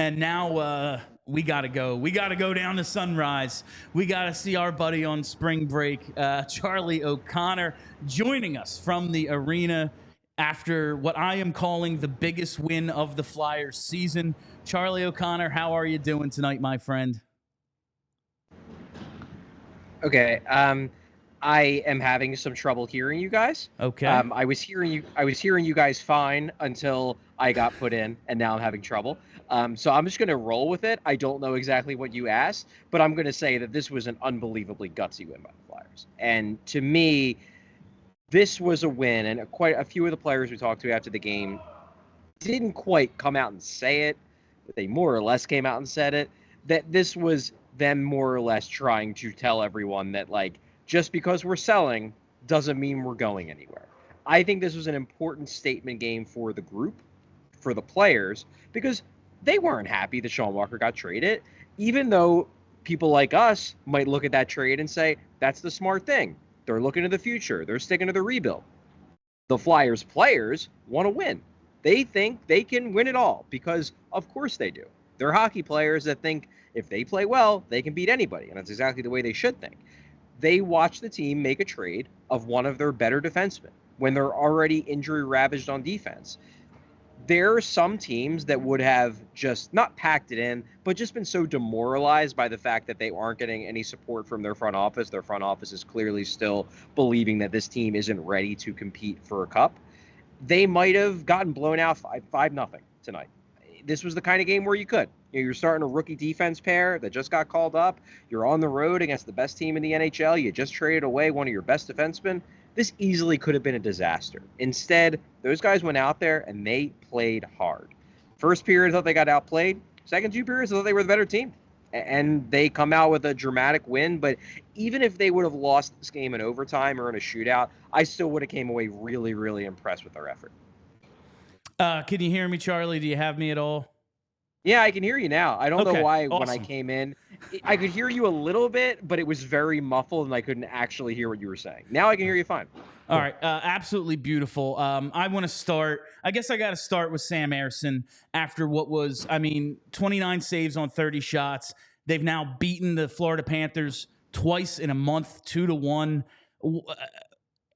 And now we got to go. We got to go down to Sunrise. We got to see our buddy on spring break, Charlie O'Connor, joining us from the arena after what I am calling the biggest win of the Flyers season. Charlie O'Connor, how are you doing tonight, my friend? Okay. I am having some trouble hearing you guys. Okay. I was hearing you guys fine until I got put in, and now I'm having trouble. So I'm just going to roll with it. I don't know exactly what you asked, but I'm going to say that this was an unbelievably gutsy win by the Flyers. And to me, this was a win, and quite a few of the players we talked to after the game didn't quite come out and say it, but they more or less came out and said it, that this was them more or less trying to tell everyone that, like, just because we're selling doesn't mean we're going anywhere. I think this was an important statement game for the group, for the players, because they weren't happy that Sean Walker got traded, even though people like us might look at that trade and say, that's the smart thing. They're looking to the future. They're sticking to the rebuild. The Flyers players want to win. They think they can win it all because, of course, they do. They're hockey players that think if they play well, they can beat anybody, and that's exactly the way they should think. They watch the team make a trade of one of their better defensemen when they're already injury-ravaged on defense. There are some teams that would have just not packed it in, but just been so demoralized by the fact that they aren't getting any support from their front office. Their front office is clearly still believing that this team isn't ready to compete for a cup. They might have gotten blown out 5-0 tonight. This was the kind of game where you could. You're starting a rookie defense pair that just got called up. You're on the road against the best team in the NHL. You just traded away one of your best defensemen. This easily could have been a disaster. Instead, those guys went out there and they played hard. First period, I thought they got outplayed. Second two periods, I thought they were the better team. And they come out with a dramatic win. But even if they would have lost this game in overtime or in a shootout, I still would have came away really, really impressed with their effort. Can you hear me, Charlie? Do you have me at all? Yeah, I can hear you now. I don't know why awesome. When I came in, I could hear you a little bit, but it was very muffled and I couldn't actually hear what you were saying. Now I can hear you fine. All right. Absolutely beautiful. I want to start. I guess I got to start with Sam Arison after what was, 29 saves on 30 shots. They've now beaten the Florida Panthers twice in a month, 2-1.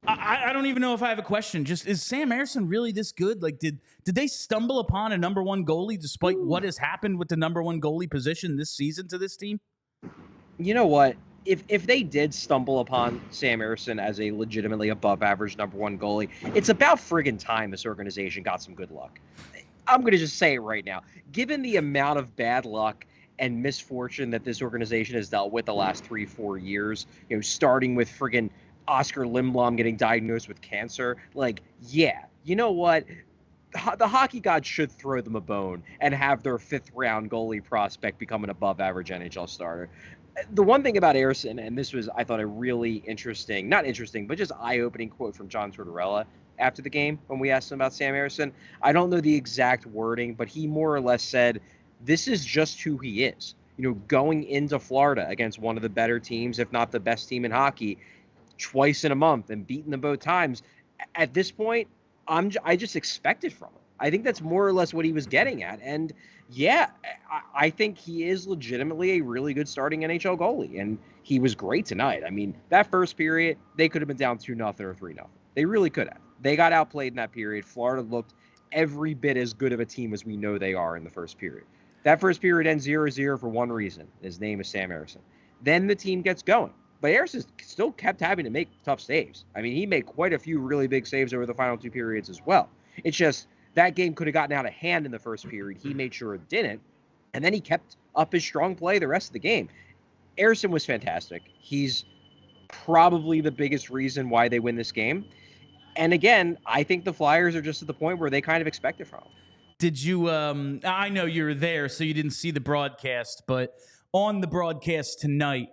I don't even know if I have a question. Just, is Sam Arison really this good? Like, did they stumble upon a number one goalie despite what has happened with the number one goalie position this season to this team? You know what? If they did stumble upon Sam Arison as a legitimately above average number one goalie, it's about friggin' time this organization got some good luck. I'm going to just say it right now. Given the amount of bad luck and misfortune that this organization has dealt with the last 3-4 years, starting with friggin' Oscar Lindblom getting diagnosed with cancer, yeah, you know what? The hockey gods should throw them a bone and have their 5th round goalie prospect become an above average NHL starter. The one thing about Arison, and this was, I thought, a really not interesting, but just eye-opening quote from John Tortorella after the game when we asked him about Sam Arison. I don't know the exact wording, but he more or less said, this is just who he is. Going into Florida against one of the better teams, if not the best team in hockey, twice in a month and beating them both times. At this point, I just expect it from him. I think that's more or less what he was getting at. And yeah, I think he is legitimately a really good starting NHL goalie. And he was great tonight. That first period, they could have been down 2-0 or 3-0. They really could have. They got outplayed in that period. Florida looked every bit as good of a team as we know they are in the first period. That first period ends 0-0 for one reason. His name is Sam Arison. Then the team gets going. But Arison still kept having to make tough saves. He made quite a few really big saves over the final two periods as well. It's just that game could have gotten out of hand in the first period. He made sure it didn't. And then he kept up his strong play the rest of the game. Arison was fantastic. He's probably the biggest reason why they win this game. And again, I think the Flyers are just at the point where they kind of expect it from him. Did you, I know you were there, so you didn't see the broadcast, but on the broadcast tonight,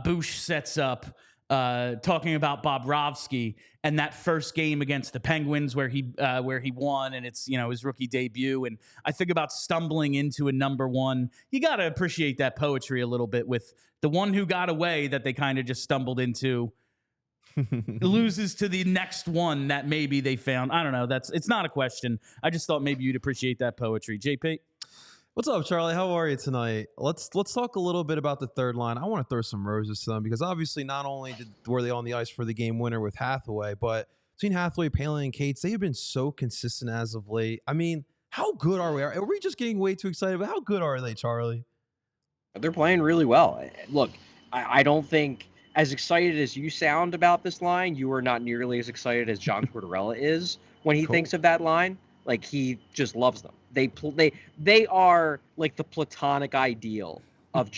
Bush sets up talking about Bobrovsky and that first game against the Penguins where he won, and it's his rookie debut. And I think about stumbling into a number one. You got to appreciate that poetry a little bit with the one who got away that they kind of just stumbled into. Loses to the next one that maybe they found. I don't know. It's not a question. I just thought maybe you'd appreciate that poetry. JP? What's up, Charlie? How are you tonight? Let's talk a little bit about the third line. I want to throw some roses to them because obviously not only were they on the ice for the game winner with Hathaway, but between Hathaway, Palin, and Cates, they have been so consistent as of late. I mean, how good are we? Are we just getting way too excited? But how good are they, Charlie? They're playing really well. Look, I don't think, as excited as you sound about this line, you are not nearly as excited as John Tortorella is when he Cool. thinks of that line. Like, he just loves them. They are like the platonic ideal of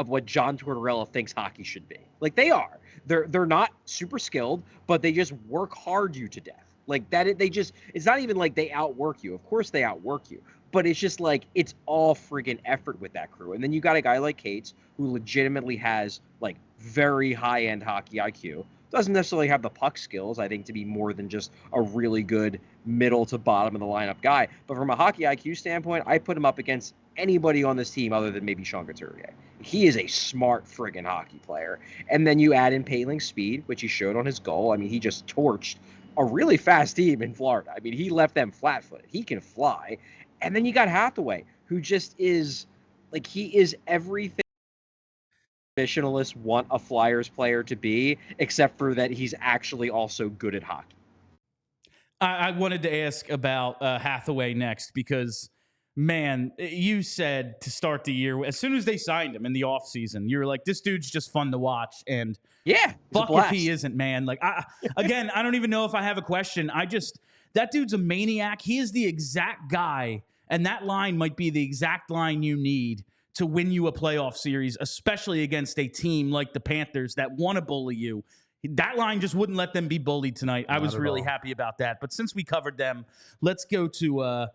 what John Tortorella thinks hockey should be. Like, they are. They're not super skilled, but they just work hard you to death. Like that, it's not even like they outwork you. Of course they outwork you, but it's just like it's all friggin' effort with that crew. And then you got a guy like Cates who legitimately has like very high-end hockey IQ. Doesn't necessarily have the puck skills, I think, to be more than just a really good middle to bottom of the lineup guy. But from a hockey IQ standpoint, I put him up against anybody on this team other than maybe Sean Couturier. He is a smart friggin' hockey player. And then you add in Palin's speed, which he showed on his goal. I mean, he just torched a really fast team in Florida. I mean, he left them flat-footed. He can fly. And then you got Hathaway, who just is, like, he is everything traditionalists want a Flyers player to be, except for that he's actually also good at hockey. I wanted to ask about Hathaway next because, man, you said to start the year, as soon as they signed him in the offseason, you were like, this dude's just fun to watch. And yeah, fuck if he isn't, man. Like, I don't even know if I have a question. That dude's a maniac. He is the exact guy, and that line might be the exact line you need to win you a playoff series, especially against a team like the Panthers that want to bully you. That line just wouldn't let them be bullied tonight. I was really happy about that. But since we covered them, let's go to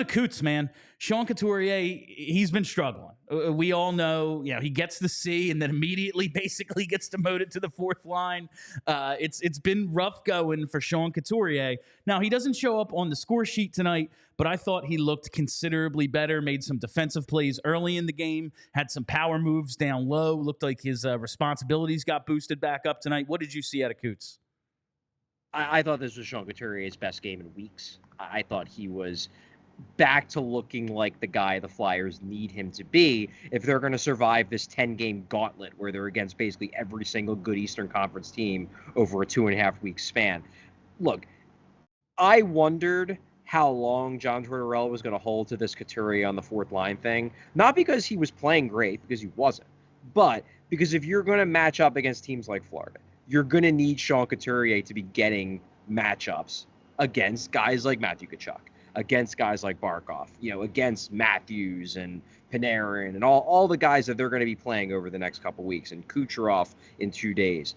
Coots, man. Sean Couturier, he's been struggling. We all know, he gets the C and then immediately basically gets demoted to the fourth line. It's been rough going for Sean Couturier. Now, he doesn't show up on the score sheet tonight, but I thought he looked considerably better, made some defensive plays early in the game, had some power moves down low, looked like his responsibilities got boosted back up tonight. What did you see out of Coots? I thought this was Sean Couturier's best game in weeks. I thought he was back to looking like the guy the Flyers need him to be if they're going to survive this 10-game gauntlet where they're against basically every single good Eastern Conference team over a 2.5-week span. Look, I wondered how long John Tortorella was going to hold to this Couturier on the fourth line thing. Not because he was playing great, because he wasn't, but because if you're going to match up against teams like Florida, you're going to need Sean Couturier to be getting matchups against guys like Matthew Tkachuk, against guys like Barkov, against Matthews and Panarin and all the guys that they're going to be playing over the next couple weeks, and Kucherov in 2 days.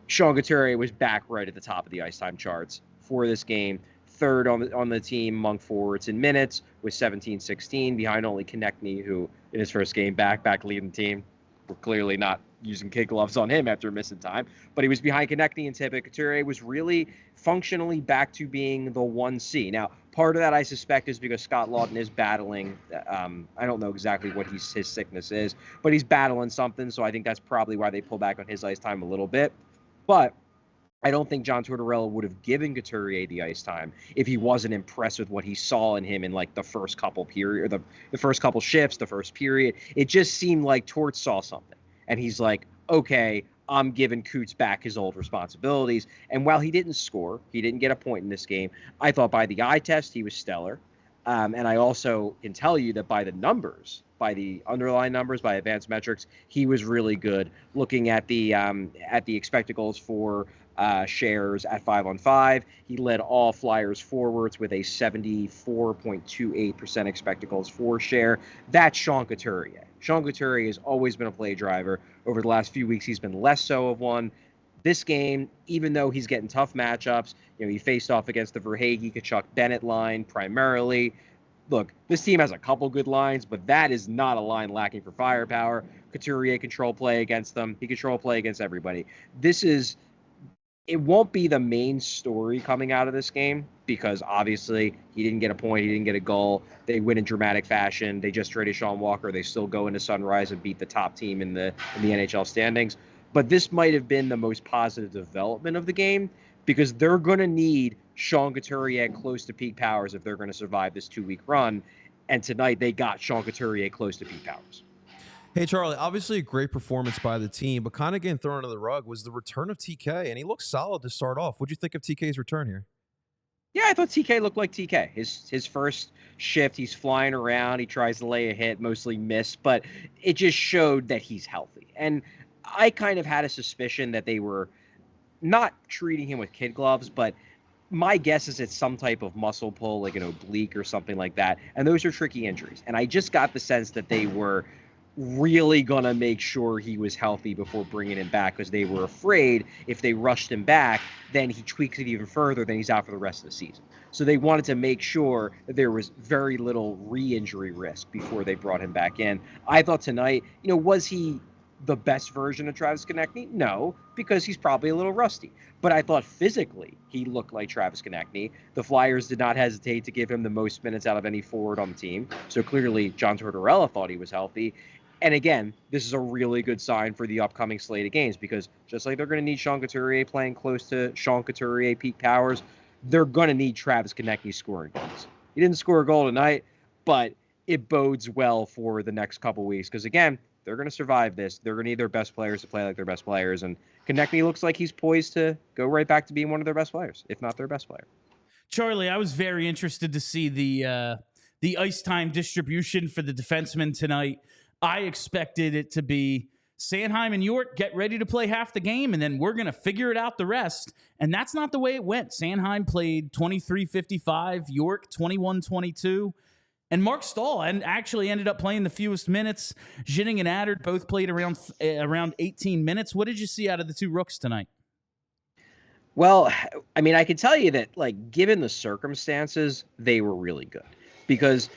Sean Couturier was back right at the top of the ice time charts for this game, third on the team among forwards in minutes with 17-16, behind only Konecny, who in his first game back leading the team. We're clearly not using kid gloves on him after missing time, but he was behind Konecny and Tippett. Couturier was really functionally back to being the 1C. Now, part of that I suspect is because Scott Lawton is battling. I don't know exactly what his sickness is, but he's battling something. So I think that's probably why they pull back on his ice time a little bit. But I don't think John Tortorella would have given Couturier the ice time if he wasn't impressed with what he saw in him in like the first couple period, or the first couple shifts, the first period. It just seemed like Tort saw something. And he's like, okay, I'm giving Coots back his old responsibilities. And while he didn't score, he didn't get a point in this game, I thought by the eye test, he was stellar. And I also can tell you that by the numbers, by the underlying numbers, by advanced metrics, he was really good. Looking at the expected goals for shares at 5-on-5, he led all Flyers forwards with a 74.28% expected goals for share. That's Sean Couturier. Sean Couturier has always been a play driver. Over the last few weeks, he's been less so of one. This game, even though he's getting tough matchups, he faced off against the Verhaeghe, Tkachuk, Bennett line primarily. Look, this team has a couple good lines, but that is not a line lacking for firepower. Couturier control play against them. He control play against everybody. It won't be the main story coming out of this game because obviously he didn't get a point, he didn't get a goal. They win in dramatic fashion. They just traded Sean Walker. They still go into Sunrise and beat the top team in the NHL standings. But this might have been the most positive development of the game because they're going to need Sean Couturier close to peak powers if they're going to survive this 2-week run. And tonight they got Sean Couturier close to peak powers. Hey, Charlie, obviously a great performance by the team, but kind of getting thrown under the rug was the return of TK, and he looked solid to start off. What'd you think of TK's return here? Yeah, I thought TK looked like TK. His first shift, he's flying around. He tries to lay a hit, mostly missed, but it just showed that he's healthy. And I kind of had a suspicion that they were not treating him with kid gloves, but my guess is it's some type of muscle pull, like an oblique or something like that. And those are tricky injuries. And I just got the sense that they were really going to make sure he was healthy before bringing him back, because they were afraid if they rushed him back, then he tweaks it even further, then he's out for the rest of the season. So they wanted to make sure that there was very little re-injury risk before they brought him back in. I thought tonight, was he the best version of Travis Konecny? No, because he's probably a little rusty. But I thought physically he looked like Travis Konecny. The Flyers did not hesitate to give him the most minutes out of any forward on the team. So clearly John Tortorella thought he was healthy. And again, this is a really good sign for the upcoming slate of games, because just like they're going to need Sean Couturier playing close to Sean Couturier peak powers, they're going to need Travis Konecny scoring goals. He didn't score a goal tonight, but it bodes well for the next couple weeks, because again, they're going to survive this. They're going to need their best players to play like their best players, and Konecny looks like he's poised to go right back to being one of their best players, if not their best player. Charlie, I was very interested to see the ice time distribution for the defensemen tonight. I expected it to be Sanheim and York get ready to play half the game, and then we're going to figure it out the rest. And that's not the way it went. Sanheim played 23-55, York 21-22. And Mark Stahl actually ended up playing the fewest minutes. Ginning and Adder both played around 18 minutes. What did you see out of the two Rooks tonight? Well, I mean, I can tell you that, given the circumstances, they were really good. Because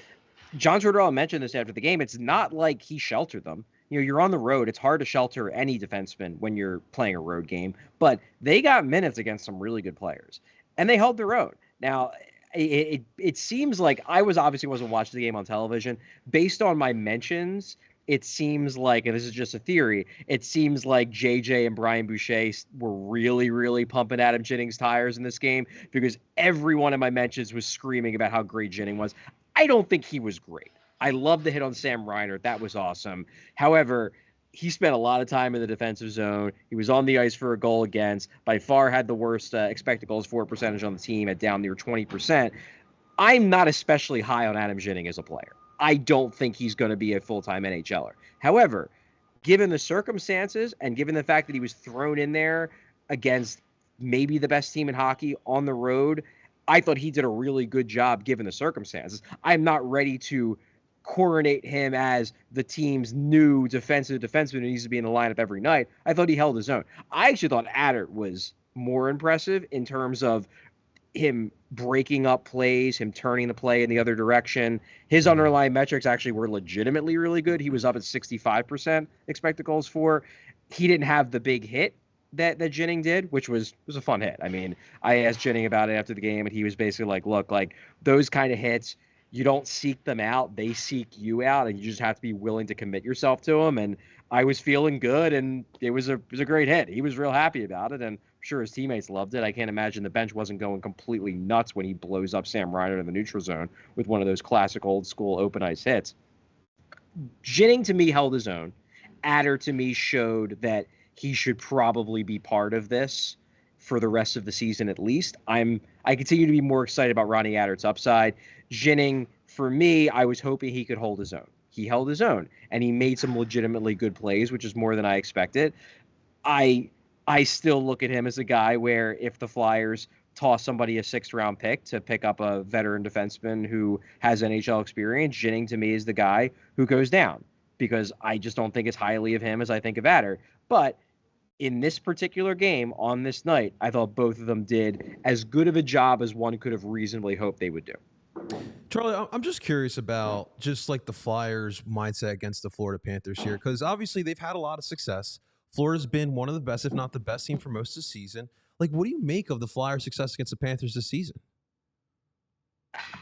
John Tortorella mentioned this after the game. It's not like he sheltered them. You're on the road. It's hard to shelter any defenseman when you're playing a road game. But they got minutes against some really good players. And they held their own. Now, it seems like I obviously wasn't watching the game on television. Based on my mentions, it seems like, and this is just a theory, it seems like JJ and Brian Boucher were really, really pumping Adam Jennings' tires in this game, because every one of my mentions was screaming about how great Jennings was. I don't think he was great. I love the hit on Sam Reinert. That was awesome. However, he spent a lot of time in the defensive zone. He was on the ice for a goal against. By far had the worst expected goals for percentage on the team at down near 20%. I'm not especially high on Adam Jennings as a player. I don't think he's going to be a full-time NHLer. However, given the circumstances and given the fact that he was thrown in there against maybe the best team in hockey on the road, I thought he did a really good job given the circumstances. I'm not ready to coronate him as the team's new defensive defenseman who needs to be in the lineup every night. I thought he held his own. I actually thought Adder was more impressive in terms of him breaking up plays, him turning the play in the other direction. His underlying metrics actually were legitimately really good. He was up at 65% expected goals for. He didn't have the big hit that Jennings did, which was a fun hit. I mean, I asked Jennings about it after the game, and he was basically like, look, those kind of hits, you don't seek them out. They seek you out, and you just have to be willing to commit yourself to them. And I was feeling good, and it was a great hit. He was real happy about it, and I'm sure his teammates loved it. I can't imagine the bench wasn't going completely nuts when he blows up Sam Reinert in the neutral zone with one of those classic old school open ice hits. Jennings, to me, held his own. Adder, to me, showed that he should probably be part of this for the rest of the season at least. I continue to be more excited about Ronnie Adder's upside. Jennings, for me, I was hoping he could hold his own. He held his own, and he made some legitimately good plays, which is more than I expected. I still look at him as a guy where if the Flyers toss somebody a 6th-round pick to pick up a veteran defenseman who has NHL experience, Jennings, to me, is the guy who goes down, because I just don't think as highly of him as I think of Adder. But in this particular game on this night, I thought both of them did as good of a job as one could have reasonably hoped they would do. Charlie, I'm just curious about just the Flyers' mindset against the Florida Panthers here, because obviously they've had a lot of success. Florida's been one of the best, if not the best team for most of the season. What do you make of the Flyers' success against the Panthers this season?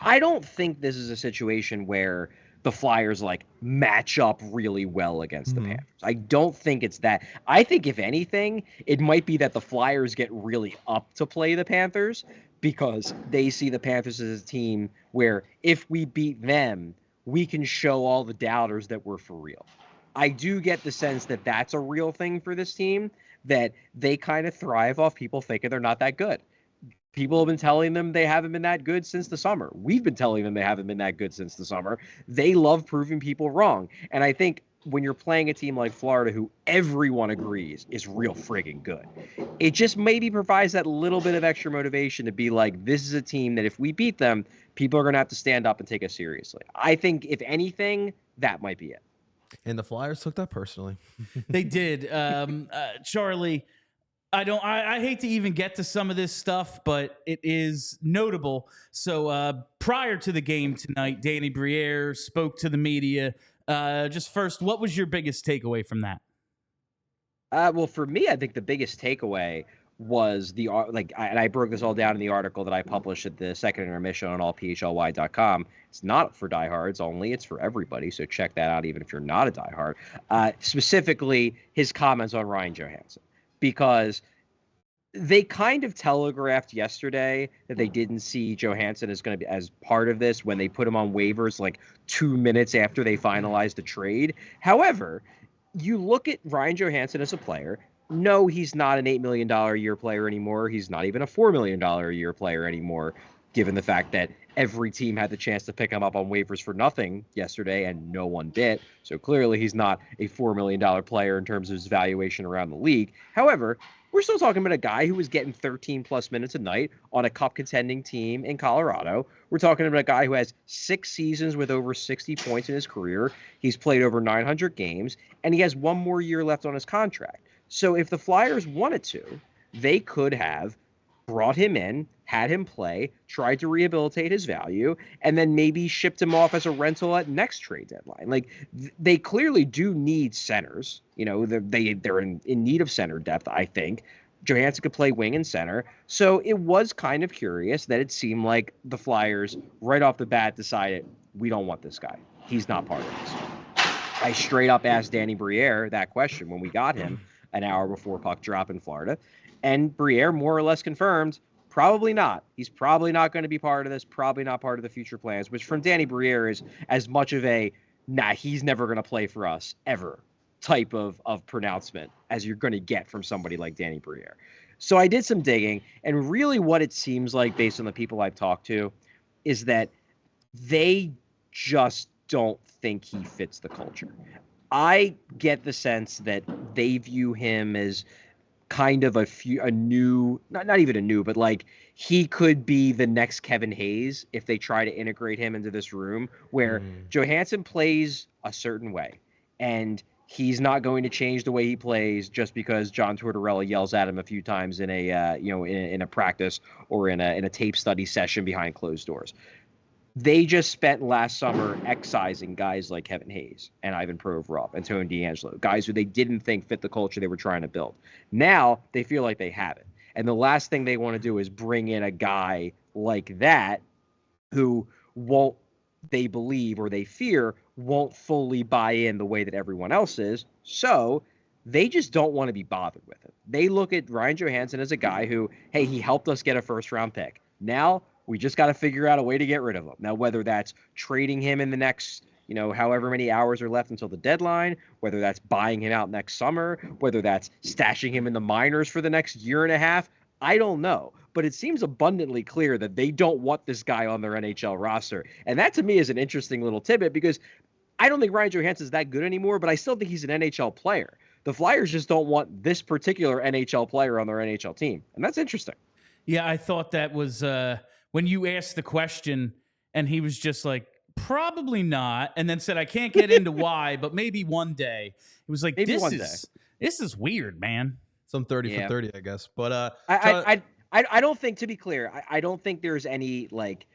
I don't think this is a situation where the Flyers match up really well against the Panthers. I don't think it's that. I think if anything, it might be that the Flyers get really up to play the Panthers because they see the Panthers as a team where if we beat them, we can show all the doubters that we're for real. I do get the sense that that's a real thing for this team, that they kind of thrive off people thinking they're not that good. People have been telling them they haven't been that good since the summer. We've been telling them they haven't been that good since the summer. They love proving people wrong. And I think when you're playing a team like Florida, who everyone agrees is real friggin' good, it just maybe provides that little bit of extra motivation to be like, this is a team that if we beat them, people are going to have to stand up and take us seriously. I think, if anything, that might be it. And the Flyers took that personally. They did. Charlie, I hate to even get to some of this stuff, but it is notable. So prior to the game tonight, Danny Briere spoke to the media. Just first, what was your biggest takeaway from that? Well, for me, I think the biggest takeaway was and I broke this all down in the article that I published at the second intermission on allphly.com. It's not for diehards only; it's for everybody. So check that out, even if you're not a diehard. Specifically, his comments on Ryan Johansen, because they kind of telegraphed yesterday that they didn't see Johansson as going to be as part of this when they put him on waivers like 2 minutes after they finalized the trade. However, you look at Ryan Johansen as a player. No, he's not an $8 million a year player anymore. He's not even a $4 million a year player anymore, given the fact that every team had the chance to pick him up on waivers for nothing yesterday, and no one did. So clearly he's not a $4 million player in terms of his valuation around the league. However, we're still talking about a guy who was getting 13-plus minutes a night on a cup-contending team in Colorado. We're talking about a guy who has 6 seasons with over 60 points in his career. He's played over 900 games, and he has 1 more year left on his contract. So if the Flyers wanted to, they could have brought him in, had him play, tried to rehabilitate his value, and then maybe shipped him off as a rental at next trade deadline. Like, they clearly do need centers. You know, they're in need of center depth, I think. Johansson could play wing and center. So it was kind of curious that it seemed like the Flyers, right off the bat, decided, we don't want this guy. He's not part of this. I straight up asked Danny Briere that question when we got him an hour before puck drop in Florida. And Briere more or less confirmed, probably not. He's probably not going to be part of this, probably not part of the future plans, which from Danny Briere is as much of a, he's never going to play for us ever type of pronouncement as you're going to get from somebody like Danny Briere. So I did some digging, and really what it seems like, based on the people I've talked to, is that they just don't think he fits the culture. I get the sense that they view him as kind of a new, not even a new, but like he could be the next Kevin Hayes if they try to integrate him into this room, where Johansson plays a certain way, and he's not going to change the way he plays just because John Tortorella yells at him a few times in a in a practice or in a tape study session behind closed doors. They just spent last summer excising guys like Kevin Hayes and Ivan Provorov and Tony DeAngelo, guys who they didn't think fit the culture they were trying to build. Now they feel like they have it. And the last thing they want to do is bring in a guy like that who won't, they believe or they fear, won't fully buy in the way that everyone else is. So they just don't want to be bothered with it. They look at Ryan Johansen as a guy who, hey, he helped us get a first-round pick. Now we just got to figure out a way to get rid of him. Now, whether that's trading him in the next, however many hours are left until the deadline, whether that's buying him out next summer, whether that's stashing him in the minors for the next year and a half, I don't know. But it seems abundantly clear that they don't want this guy on their NHL roster. And that to me is an interesting little tidbit, because I don't think Ryan Johansson is that good anymore, but I still think he's an NHL player. The Flyers just don't want this particular NHL player on their NHL team. And that's interesting. Yeah, I thought that was when you asked the question and he was just like, probably not. And then said, I can't get into why, but maybe one day. It was like, maybe this is weird, man. Some 30 for 30, I guess. But I don't think, to be clear, I don't think there's any like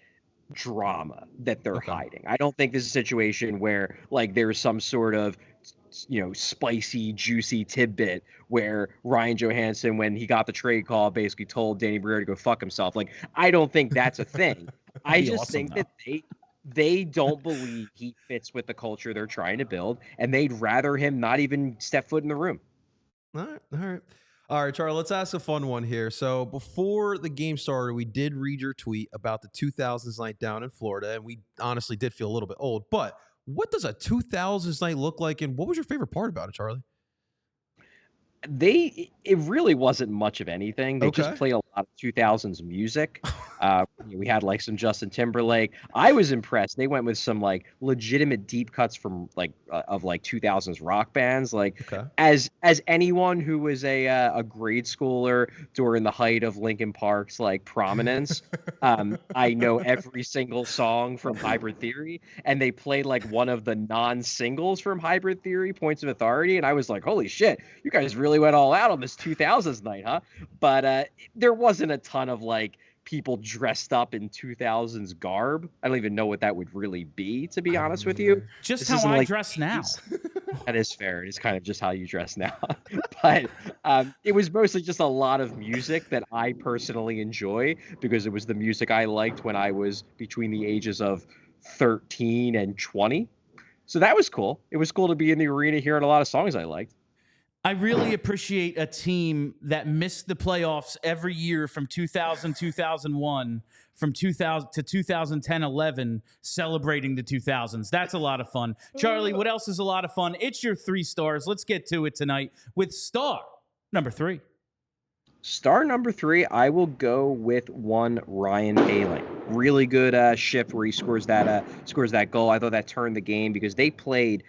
drama that they're hiding. I don't think this is a situation where like there's some sort of spicy, juicy tidbit where Ryan Johansen, when he got the trade call, basically told Danny Briere to go fuck himself. Like, I don't think that's a thing. I just think that they don't believe he fits with the culture they're trying to build, and they'd rather him not even step foot in the room. All right, Charlie, let's ask a fun one here. So before the game started, we did read your tweet about the 2000s night down in Florida, and we honestly did feel a little bit old, but What does a 2000s night look like, and what was your favorite part about it, Charlie? It really wasn't much of anything. They just Okay. played a lot of 2000s music. We had like some Justin Timberlake. I was impressed. They went with some like legitimate deep cuts from like of like 2000s rock bands. Like Okay. as anyone who was a grade schooler during the height of Linkin Park's like prominence, I know every single song from Hybrid Theory, and they played like one of the non-singles from Hybrid Theory, Points of Authority, and I was like, holy shit, you guys really went all out on this 2000s night, huh? But there wasn't a ton of like people dressed up in 2000s garb. I don't even know what that would really be, to be honest with you. Just This how isn't I like dress now. That is fair. It is kind of just how you dress now. But it was mostly just a lot of music that I personally enjoy because it was the music I liked when I was between the ages of 13 and 20. So that was cool. It was cool to be in the arena hearing a lot of songs I liked. I really appreciate a team that missed the playoffs every year from 2000, 2001, from 2000 to 2010, 11, celebrating the 2000s. That's a lot of fun. Charlie, what else is a lot of fun? It's your 3 stars. Let's get to it tonight with star number 3. Star number 3, I will go with one Ryan Poehling. Really good shift where he scores that goal. I thought that turned the game because they played.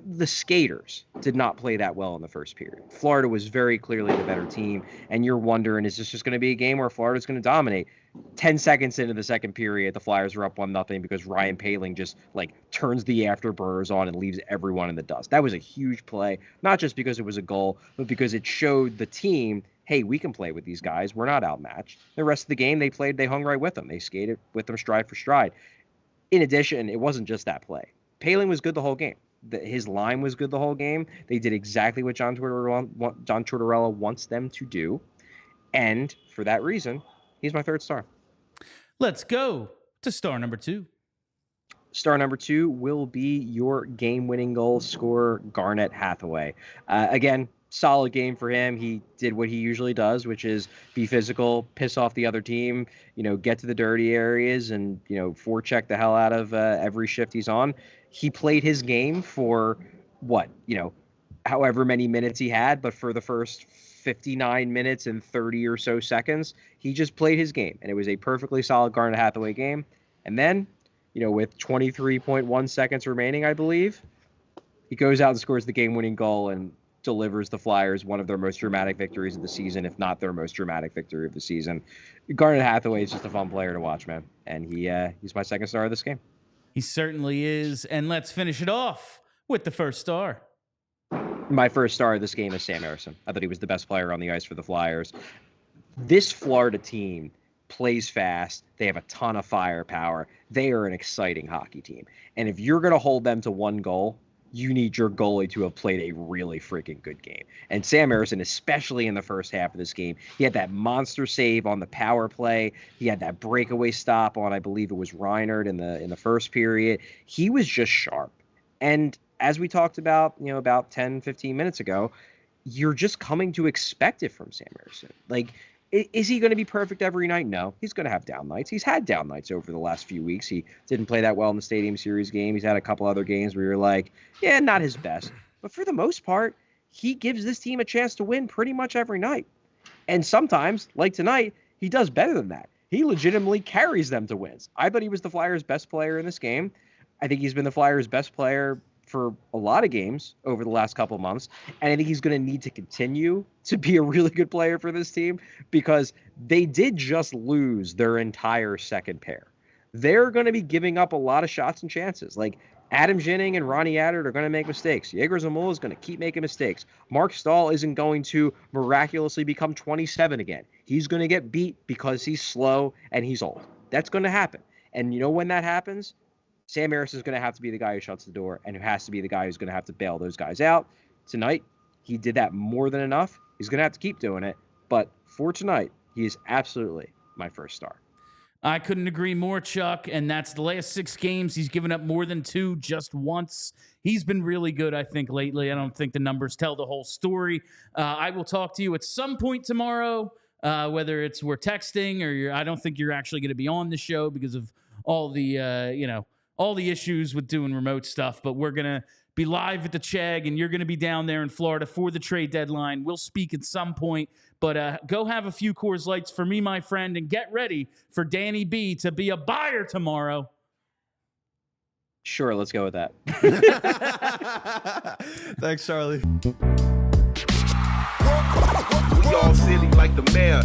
The skaters did not play that well in the first period. Florida was very clearly the better team, and you're wondering, is this just going to be a game where Florida's going to dominate? 10 seconds into the second period, the Flyers are up 1-0 because Ryan Poehling just like turns the afterburners on and leaves everyone in the dust. That was a huge play, not just because it was a goal, but because it showed the team, hey, we can play with these guys. We're not outmatched. The rest of the game, they hung right with them. They skated with them stride for stride. In addition, it wasn't just that play. Poehling was good the whole game. His line was good the whole game. They did exactly what John Tortorella wants them to do. And for that reason, he's my 3rd star. Let's go to star number 2. Star number 2 will be your game-winning goal scorer, Garnet Hathaway. Again, solid game for him. He did what he usually does, which is be physical, piss off the other team, get to the dirty areas and, forecheck the hell out of every shift he's on. He played his game for however many minutes he had, but for the first 59 minutes and 30 or so seconds, he just played his game, and it was a perfectly solid Garnet Hathaway game. And then, with 23.1 seconds remaining, I believe, he goes out and scores the game-winning goal and delivers the Flyers one of their most dramatic victories of the season, if not their most dramatic victory of the season. Garnet Hathaway is just a fun player to watch, man, and he's my 2nd star of this game. He certainly is. And let's finish it off with the 1st star. My 1st star of this game is Sam Arison. I thought he was the best player on the ice for the Flyers. This Florida team plays fast. They have a ton of firepower. They are an exciting hockey team. And if you're going to hold them to 1 goal, you need your goalie to have played a really freaking good game. And Sam Arison, especially in the first half of this game, he had that monster save on the power play. He had that breakaway stop on, I believe it was Reinert in the first period. He was just sharp. And as we talked about, about 10, 15 minutes ago, you're just coming to expect it from Sam Arison. Like, is he going to be perfect every night? No, he's going to have down nights. He's had down nights over the last few weeks. He didn't play that well in the Stadium Series game. He's had a couple other games where you're like, yeah, not his best. But for the most part, he gives this team a chance to win pretty much every night. And sometimes, like tonight, he does better than that. He legitimately carries them to wins. I thought he was the Flyers' best player in this game. I think he's been the Flyers' best player for a lot of games over the last couple of months. And I think he's going to need to continue to be a really good player for this team because they did just lose their entire second pair. They're going to be giving up a lot of shots and chances. Like Adam Ginning and Ronnie Attard are going to make mistakes. Yegor Zamula is going to keep making mistakes. Mark Stahl isn't going to miraculously become 27 again. He's going to get beat because he's slow and he's old. That's going to happen. And when that happens, Sam Arison is going to have to be the guy who shuts the door and who has to be the guy who's going to have to bail those guys out. Tonight, he did that more than enough. He's going to have to keep doing it. But for tonight, he is absolutely my 1st star. I couldn't agree more, Chuck. And that's the last 6 games. He's given up more than 2 just once. He's been really good, I think, lately. I don't think the numbers tell the whole story. I will talk to you at some point tomorrow, whether we're texting or I don't think you're actually going to be on the show because of all the, all the issues with doing remote stuff. But we're going to be live at the Chegg, and you're going to be down there in Florida for the trade deadline. We'll speak at some point, but go have a few Coors Lights for me, my friend, and get ready for Danny B to be a buyer tomorrow. Sure, let's go with that. Thanks, Charlie. We all silly like the mayor.